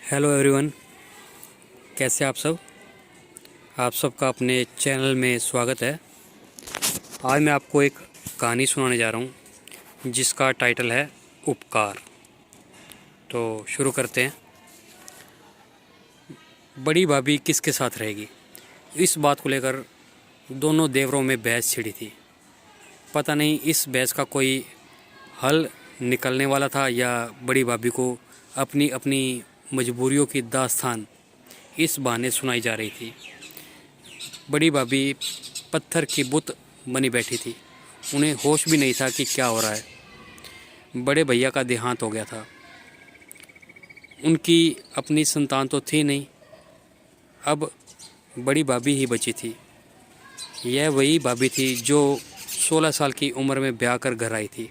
Hello everyone, कैसे आप सब। आप सबका अपने चैनल में स्वागत है। आज मैं आपको एक कहानी सुनाने जा रहा हूँ जिसका टाइटल है उपकार। तो शुरू करते हैं। बड़ी भाभी किसके साथ रहेगी, इस बात को लेकर दोनों देवरों में बहस छिड़ी थी। पता नहीं इस बहस का कोई हल निकलने वाला था या बड़ी भाभी को अपनी अपनी मजबूरियों की दास्तान इस बहाने सुनाई जा रही थी। बड़ी भाभी पत्थर की बुत बनी बैठी थी। उन्हें होश भी नहीं था कि क्या हो रहा है। बड़े भैया का देहांत हो गया था। उनकी अपनी संतान तो थी नहीं, अब बड़ी भाभी ही बची थी। यह वही भाभी थी जो 16 साल की उम्र में ब्याह कर घर आई थी।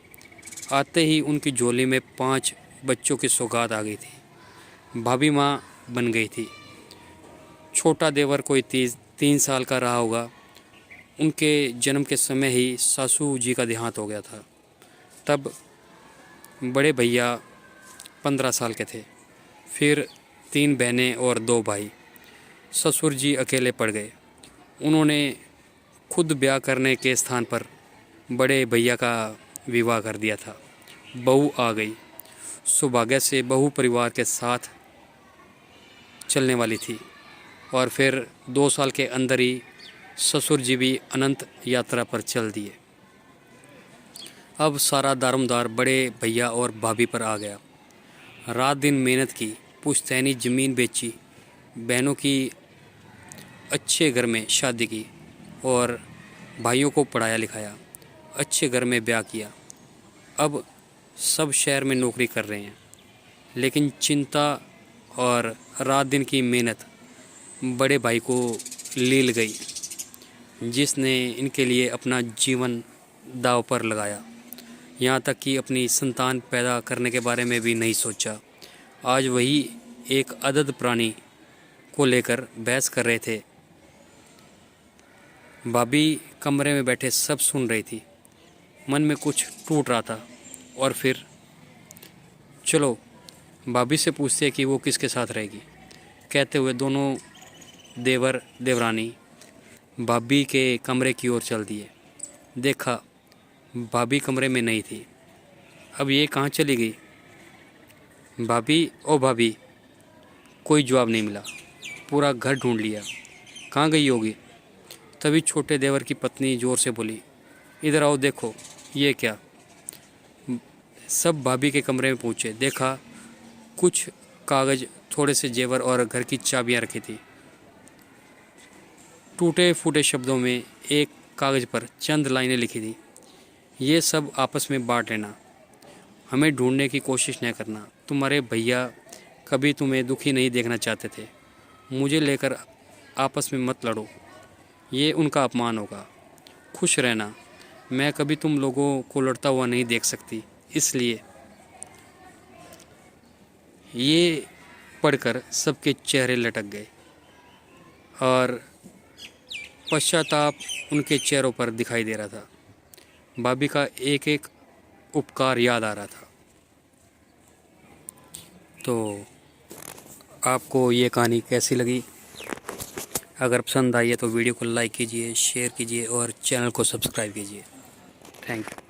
आते ही उनकी झोली में 5 बच्चों की सौगात आ गई थी। भाभी माँ बन गई थी। छोटा देवर कोई 3 साल का रहा होगा। उनके जन्म के समय ही सासू जी का देहांत हो गया था। तब बड़े भैया 15 साल के थे। फिर 3 बहनें और 2 भाई। ससुर जी अकेले पड़ गए। उन्होंने खुद ब्याह करने के स्थान पर बड़े भैया का विवाह कर दिया था। बहू आ गई। सौभाग्य से बहू परिवार के साथ चलने वाली थी और फिर 2 साल के अंदर ही ससुर जी भी अनंत यात्रा पर चल दिए। अब सारा दारोमदार बड़े भैया और भाभी पर आ गया। रात दिन मेहनत की, पुश्तैनी ज़मीन बेची, बहनों की अच्छे घर में शादी की और भाइयों को पढ़ाया लिखाया, अच्छे घर में ब्याह किया। अब सब शहर में नौकरी कर रहे हैं, लेकिन चिंता और रात दिन की मेहनत बड़े भाई को लील गई, जिसने इनके लिए अपना जीवन दांव पर लगाया। यहाँ तक कि अपनी संतान पैदा करने के बारे में भी नहीं सोचा। आज वही एक अदद प्राणी को लेकर बहस कर रहे थे। भाभी कमरे में बैठे सब सुन रही थी। मन में कुछ टूट रहा था। और फिर चलो भाभी से पूछते कि वो किसके साथ रहेगी, कहते हुए दोनों देवर देवरानी भाभी के कमरे की ओर चल दिए। देखा, भाभी कमरे में नहीं थी। अब ये कहाँ चली गई? भाभी, ओ भाभी। कोई जवाब नहीं मिला। पूरा घर ढूंढ लिया, कहाँ गई होगी। तभी छोटे देवर की पत्नी ज़ोर से बोली, इधर आओ, देखो ये क्या। सब भाभी के कमरे में पहुँचे। देखा, कुछ कागज़, थोड़े से जेवर और घर की चाबियाँ रखी थी। टूटे फूटे शब्दों में एक कागज़ पर चंद लाइनें लिखी थी, ये सब आपस में बांट लेना, हमें ढूंढने की कोशिश न करना। तुम्हारे भैया कभी तुम्हें दुखी नहीं देखना चाहते थे। मुझे लेकर आपस में मत लड़ो, ये उनका अपमान होगा। खुश रहना, मैं कभी तुम लोगों को लड़ता हुआ नहीं देख सकती। इसलिए ये पढ़कर सबके चेहरे लटक गए और पश्चाताप उनके चेहरों पर दिखाई दे रहा था। भाभी का एक एक उपकार याद आ रहा था। तो आपको ये कहानी कैसी लगी? अगर पसंद आई है तो वीडियो को लाइक कीजिए, शेयर कीजिए और चैनल को सब्सक्राइब कीजिए। Thank you.